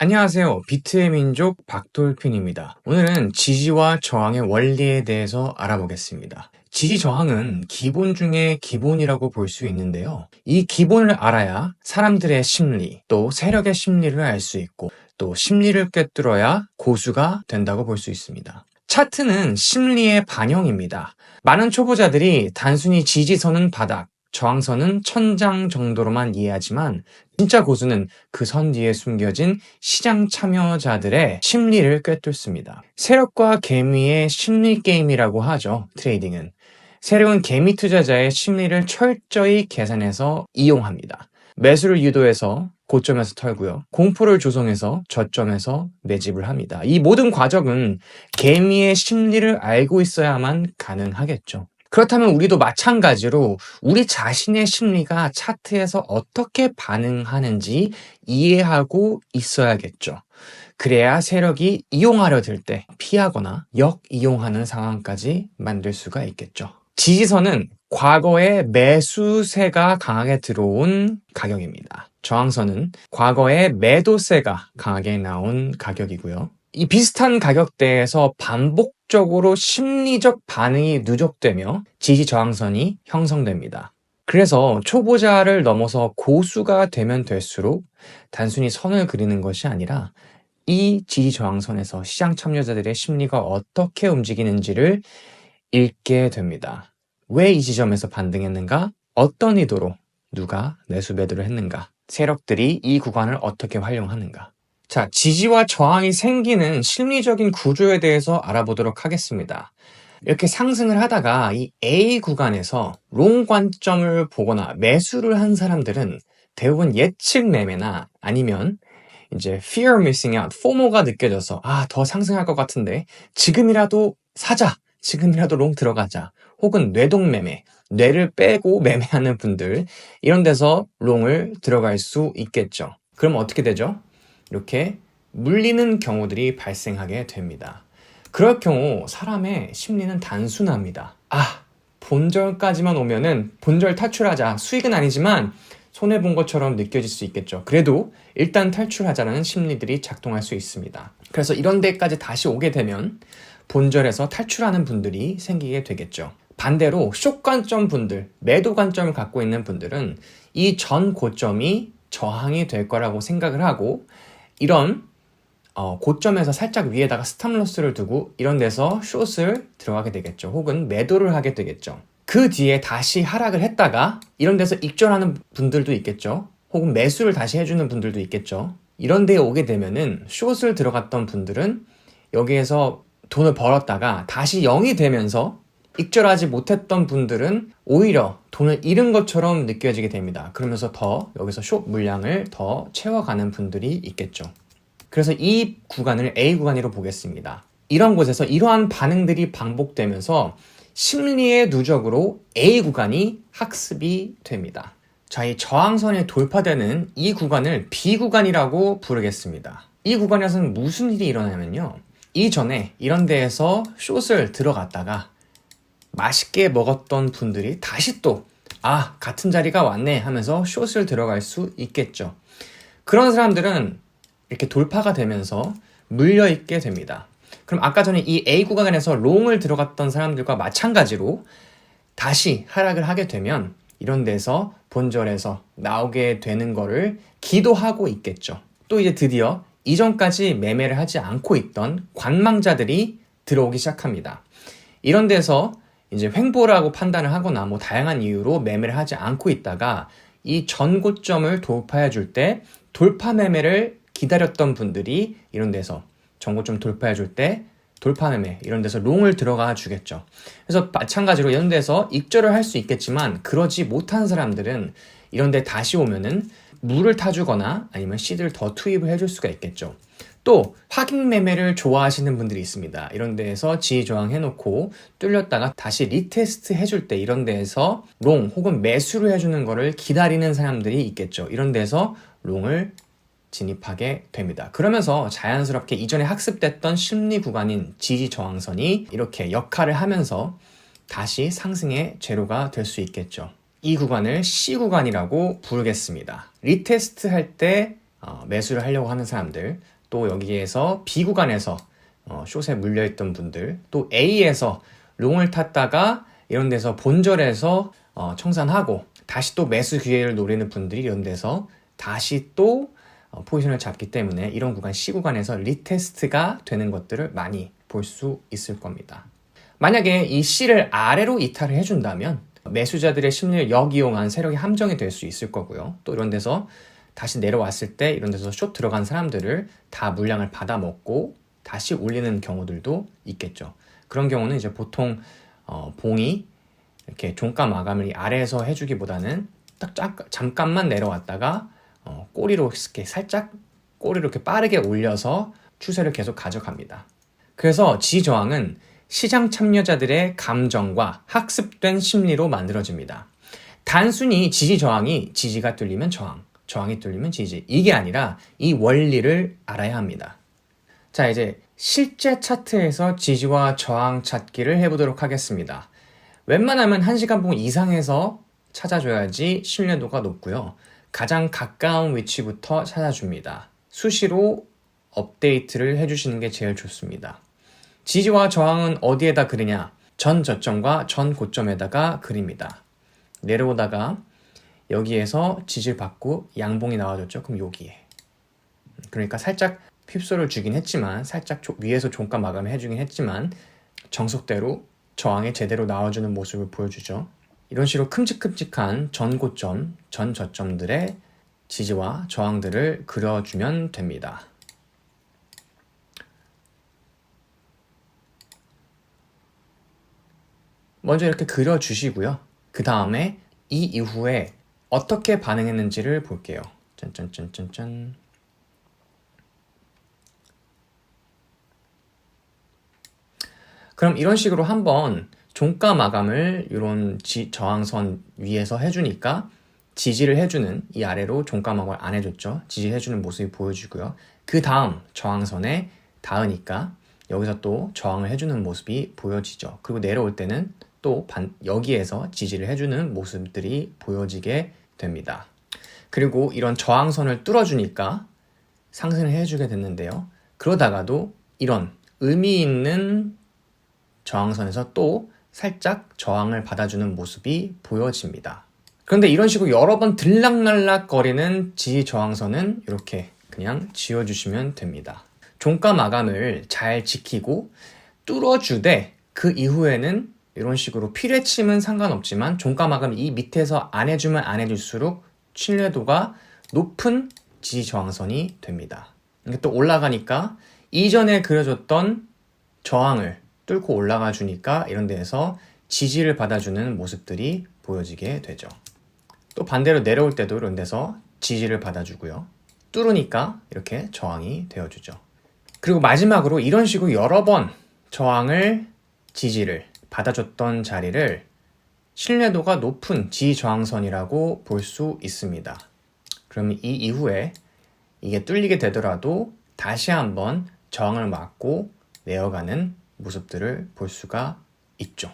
안녕하세요. 비트의 민족 박돌핀입니다. 오늘은 지지와 저항의 원리에 대해서 알아보겠습니다. 지지 저항은 기본 중에 기본이라고 볼 수 있는데요. 이 기본을 알아야 사람들의 심리, 또 세력의 심리를 알 수 있고, 또 심리를 꿰뚫어야 고수가 된다고 볼 수 있습니다. 차트는 심리의 반영입니다. 많은 초보자들이 단순히 지지선은 바닥, 저항선은 천장 정도로만 이해하지만 진짜 고수는 그 선 뒤에 숨겨진 시장 참여자들의 심리를 꿰뚫습니다. 세력과 개미의 심리 게임이라고 하죠. 트레이딩은. 세력은 개미 투자자의 심리를 철저히 계산해서 이용합니다. 매수를 유도해서 고점에서 털고요. 공포를 조성해서 저점에서 매집을 합니다. 이 모든 과정은 개미의 심리를 알고 있어야만 가능하겠죠. 그렇다면 우리도 마찬가지로 우리 자신의 심리가 차트에서 어떻게 반응하는지 이해하고 있어야겠죠. 그래야 세력이 이용하려 들 때 피하거나 역이용하는 상황까지 만들 수가 있겠죠. 지지선은 과거에 매수세가 강하게 들어온 가격입니다. 저항선은 과거에 매도세가 강하게 나온 가격이고요. 이 비슷한 가격대에서 반복적으로 심리적 반응이 누적되며 지지 저항선이 형성됩니다. 그래서 초보자를 넘어서 고수가 되면 될수록 단순히 선을 그리는 것이 아니라 이 지지 저항선에서 시장 참여자들의 심리가 어떻게 움직이는지를 읽게 됩니다. 왜 이 지점에서 반등했는가? 어떤 의도로 누가 매수 매도를 했는가? 세력들이 이 구간을 어떻게 활용하는가? 자, 지지와 저항이 생기는 심리적인 구조에 대해서 알아보도록 하겠습니다. 이렇게 상승을 하다가 이 A 구간에서 롱 관점을 보거나 매수를 한 사람들은 대부분 예측 매매나 아니면 이제 fear of missing out, 포모가 느껴져서 더 상승할 것 같은데 지금이라도 사자, 지금이라도 롱 들어가자, 혹은 뇌동 매매, 뇌를 빼고 매매하는 분들, 이런 데서 롱을 들어갈 수 있겠죠. 그럼 어떻게 되죠? 이렇게 물리는 경우들이 발생하게 됩니다. 그럴 경우 사람의 심리는 단순합니다. 본절까지만 오면은 본절 탈출하자. 수익은 아니지만 손해본 것처럼 느껴질 수 있겠죠. 그래도 일단 탈출하자는 심리들이 작동할 수 있습니다. 그래서 이런 데까지 다시 오게 되면 본절에서 탈출하는 분들이 생기게 되겠죠. 반대로 숏 관점 분들, 매도 관점을 갖고 있는 분들은 이 전 고점이 저항이 될 거라고 생각을 하고 이런 고점에서 살짝 위에다가 스탑로스를 두고 이런 데서 숏을 들어가게 되겠죠. 혹은 매도를 하게 되겠죠. 그 뒤에 다시 하락을 했다가 이런 데서 익절하는 분들도 있겠죠. 혹은 매수를 다시 해주는 분들도 있겠죠. 이런 데에 오게 되면은 숏을 들어갔던 분들은 여기에서 돈을 벌었다가 다시 0이 되면서 익절하지 못했던 분들은 오히려 돈을 잃은 것처럼 느껴지게 됩니다. 그러면서 더 여기서 숏 물량을 더 채워가는 분들이 있겠죠. 그래서 이 구간을 A 구간으로 보겠습니다. 이런 곳에서 이러한 반응들이 반복되면서 심리의 누적으로 A 구간이 학습이 됩니다. 자, 이 저항선에 돌파되는 이 구간을 B 구간이라고 부르겠습니다. 이 구간에서는 무슨 일이 일어나냐면요. 이전에 이런 데에서 숏을 들어갔다가 맛있게 먹었던 분들이 다시 또 같은 자리가 왔네 하면서 숏을 들어갈 수 있겠죠. 그런 사람들은 이렇게 돌파가 되면서 물려있게 됩니다. 그럼 아까 전에 이 A 구간에서 롱을 들어갔던 사람들과 마찬가지로 다시 하락을 하게 되면 이런 데서 본절에서 나오게 되는 거를 기도하고 있겠죠. 또 이제 드디어 이전까지 매매를 하지 않고 있던 관망자들이 들어오기 시작합니다. 이런 데서 이제 횡보라고 판단을 하거나 다양한 이유로 매매를 하지 않고 있다가 이 전고점을 돌파해 줄 때 돌파 매매를 기다렸던 분들이 이런 데서 전고점 돌파해 줄 때 돌파 매매 이런 데서 롱을 들어가 주겠죠. 그래서 마찬가지로 이런 데서 익절을 할 수 있겠지만 그러지 못한 사람들은 이런 데 다시 오면은 물을 타주거나 아니면 시드를 더 투입을 해줄 수가 있겠죠. 또 확인 매매를 좋아하시는 분들이 있습니다. 이런 데에서 지지 저항 해놓고 뚫렸다가 다시 리테스트 해줄 때 이런 데에서 롱 혹은 매수를 해주는 거를 기다리는 사람들이 있겠죠. 이런 데서 롱을 진입하게 됩니다. 그러면서 자연스럽게 이전에 학습됐던 심리 구간인 지지 저항선이 이렇게 역할을 하면서 다시 상승의 재료가 될 수 있겠죠. 이 구간을 C 구간이라고 부르겠습니다. 리테스트 할 때 매수를 하려고 하는 사람들, 또 여기에서 B 구간에서 숏에 물려있던 분들, 또 A에서 롱을 탔다가 이런 데서 본절에서 청산하고 다시 또 매수 기회를 노리는 분들이 이런 데서 다시 또 포지션을 잡기 때문에 이런 구간 C 구간에서 리테스트가 되는 것들을 많이 볼 수 있을 겁니다. 만약에 이 C를 아래로 이탈을 해준다면 매수자들의 심리를 역이용한 세력이 함정이 될 수 있을 거고요. 또 이런 데서 다시 내려왔을 때 이런 데서 숏 들어간 사람들을 다 물량을 받아먹고 다시 올리는 경우들도 있겠죠. 그런 경우는 이제 보통 봉이 이렇게 종가 마감을 아래에서 해주기보다는 딱 잠깐만 내려왔다가 꼬리로 이렇게 살짝 꼬리로 이렇게 빠르게 올려서 추세를 계속 가져갑니다. 그래서 지지저항은 시장 참여자들의 감정과 학습된 심리로 만들어집니다. 단순히 지지저항이 지지가 뚫리면 저항, 저항이 뚫리면 지지, 이게 아니라 이 원리를 알아야 합니다. 자, 이제 실제 차트에서 지지와 저항 찾기를 해보도록 하겠습니다. 웬만하면 1시간 봉 이상에서 찾아줘야지 신뢰도가 높고요. 가장 가까운 위치부터 찾아줍니다. 수시로 업데이트를 해주시는 게 제일 좋습니다. 지지와 저항은 어디에다 그리냐? 전 저점과 전 고점에다가 그립니다. 내려오다가 여기에서 지지를 받고 양봉이 나와줬죠. 그럼 여기에. 그러니까 살짝 휩소를 주긴 했지만, 살짝 위에서 종가 마감을 해주긴 했지만 정석대로 저항에 제대로 나와주는 모습을 보여주죠. 이런 식으로 큼직큼직한 전 고점, 전 저점들의 지지와 저항들을 그려주면 됩니다. 먼저 이렇게 그려주시고요. 그 다음에 이 이후에 어떻게 반응했는지를 볼게요. 짠짠짠짠짠. 그럼 이런 식으로 한번 종가 마감을 이런 저항선 위에서 해주니까 지지를 해주는, 이 아래로 종가 마감을 안 해줬죠. 지지해주는 모습이 보여지고요. 그 다음 저항선에 닿으니까 여기서 또 저항을 해주는 모습이 보여지죠. 그리고 내려올 때는 또 여기에서 지지를 해주는 모습들이 보여지게 됩니다. 그리고 이런 저항선을 뚫어주니까 상승을 해주게 됐는데요. 그러다가도 이런 의미 있는 저항선에서 또 살짝 저항을 받아주는 모습이 보여집니다. 그런데 이런 식으로 여러 번 들락날락거리는 지지 저항선은 이렇게 그냥 지워주시면 됩니다. 종가 마감을 잘 지키고 뚫어주되 그 이후에는 이런 식으로 필회침은 상관없지만 종가 마감 이 밑에서 안 해주면 안 해줄수록 신뢰도가 높은 지지 저항선이 됩니다. 이게 또 올라가니까 이전에 그려줬던 저항을 뚫고 올라가 주니까 이런 데에서 지지를 받아주는 모습들이 보여지게 되죠. 또 반대로 내려올 때도 이런 데서 지지를 받아주고요. 뚫으니까 이렇게 저항이 되어주죠. 그리고 마지막으로 이런 식으로 여러 번 저항을, 지지를 받아줬던 자리를 신뢰도가 높은 지저항선이라고 볼 수 있습니다. 그러면 이 이후에 이게 뚫리게 되더라도 다시 한번 저항을 맞고 내어가는 모습들을 볼 수가 있죠.